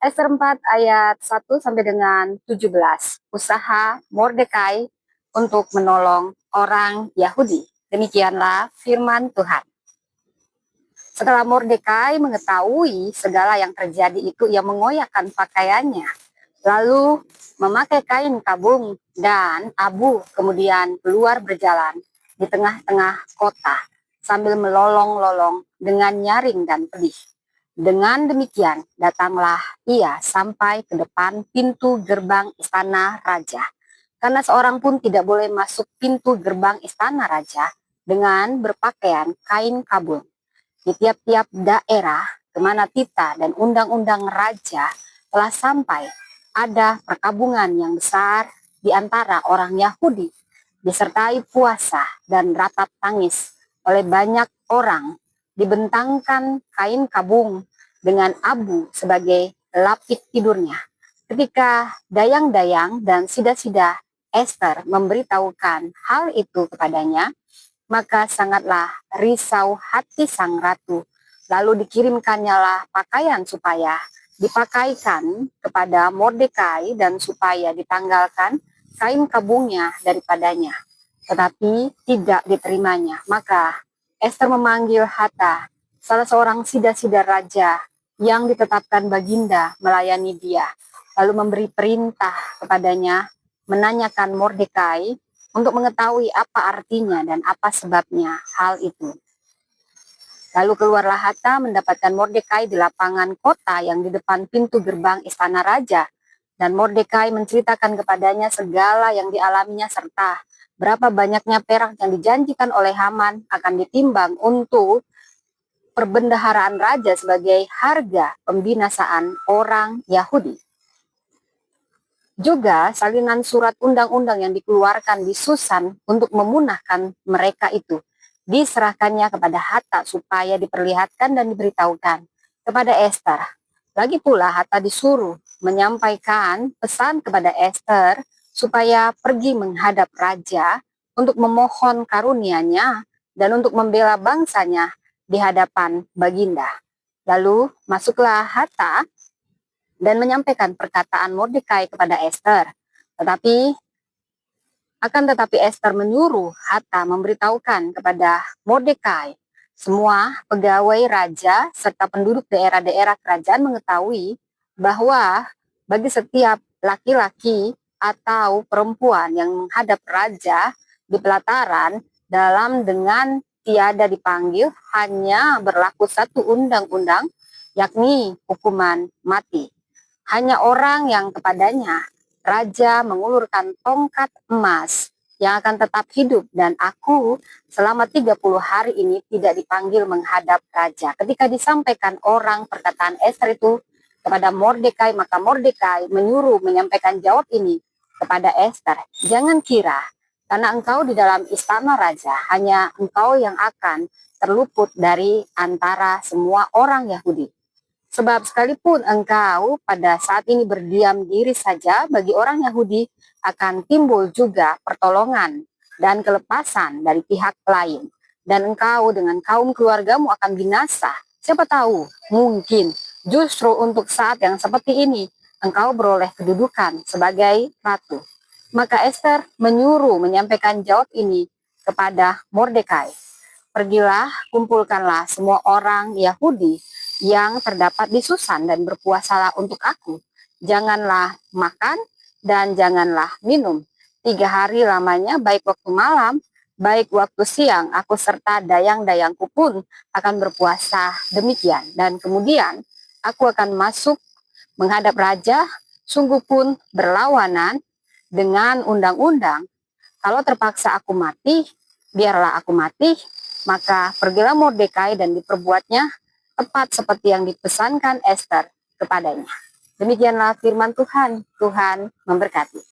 Ester 4 ayat 1 sampai dengan 17. Usaha Mordekai untuk menolong orang Yahudi. Demikianlah firman Tuhan. Setelah Mordekai mengetahui segala yang terjadi itu, ia mengoyakkan pakaiannya, lalu memakai kain kabung dan abu, kemudian keluar berjalan di tengah-tengah kota sambil melolong-lolong dengan nyaring dan pedih. Dengan demikian, datanglah ia sampai ke depan pintu gerbang istana raja. Karena seorang pun tidak boleh masuk pintu gerbang istana raja dengan berpakaian kain kabung. Di tiap-tiap daerah kemana titah dan undang-undang raja telah sampai, ada perkabungan yang besar di antara orang Yahudi, disertai puasa dan ratap tangis oleh banyak orang, dibentangkan kain kabung dengan abu sebagai lapik tidurnya. Ketika dayang-dayang dan sida-sida Ester memberitahukan hal itu kepadanya, maka sangatlah risau hati sang ratu. Lalu dikirimkannyalah pakaian supaya dipakaikan kepada Mordekai dan supaya ditanggalkan kain kabungnya daripadanya. Tetapi tidak diterimanya. Maka Ester memanggil Hata, salah seorang sida-sida raja yang ditetapkan baginda melayani dia. Lalu memberi perintah kepadanya menanyakan Mordekai untuk mengetahui apa artinya dan apa sebabnya hal itu. Lalu keluarlah Hatta mendapatkan Mordekai di lapangan kota yang di depan pintu gerbang istana raja. Dan Mordekai menceritakan kepadanya segala yang dialaminya serta berapa banyaknya perak yang dijanjikan oleh Haman akan ditimbang untuk perbendaharaan raja sebagai harga pembinasaan orang Yahudi. Juga salinan surat undang-undang yang dikeluarkan di Susan untuk memunahkan mereka itu diserahkannya kepada Hatta supaya diperlihatkan dan diberitahukan kepada Ester. Lagi pula Hatta disuruh menyampaikan pesan kepada Ester supaya pergi menghadap raja untuk memohon karunia-Nya dan untuk membela bangsanya di hadapan baginda. Lalu masuklah Hatta dan menyampaikan perkataan Mordekai kepada Ester. Tetapi Ester menyuruh Hatta memberitahukan kepada Mordekai. Semua pegawai raja serta penduduk daerah-daerah kerajaan mengetahui bahwa bagi setiap laki-laki atau perempuan yang menghadap raja di pelataran dalam dengan tiada dipanggil, hanya berlaku satu undang-undang, yakni hukuman mati. Hanya orang yang kepadanya raja mengulurkan tongkat emas yang akan tetap hidup, dan aku selama 30 hari ini tidak dipanggil menghadap raja. Ketika disampaikan orang perkataan Ester itu kepada Mordekai, maka Mordekai menyuruh menyampaikan jawab ini kepada Ester. Jangan kira karena engkau di dalam istana raja, hanya engkau yang akan terluput dari antara semua orang Yahudi. Sebab sekalipun engkau pada saat ini berdiam diri saja, bagi orang Yahudi akan timbul juga pertolongan dan kelepasan dari pihak lain. Dan engkau dengan kaum keluargamu akan binasa. Siapa tahu, mungkin justru untuk saat yang seperti ini, engkau beroleh kedudukan sebagai ratu. Maka Ester menyuruh menyampaikan jawab ini kepada Mordekai. Pergilah, kumpulkanlah semua orang Yahudi yang terdapat di Susan dan berpuasalah untuk aku. Janganlah makan dan janganlah minum. 3 hari lamanya, baik waktu malam, baik waktu siang, aku serta dayang-dayangku pun akan berpuasa demikian. Dan kemudian aku akan masuk menghadap raja, sungguh pun berlawanan dengan undang-undang. Kalau terpaksa aku mati, biarlah aku mati. Maka pergilah Mordekai dan diperbuatnya tepat seperti yang dipesankan Ester kepadanya. Demikianlah firman Tuhan. Tuhan memberkati.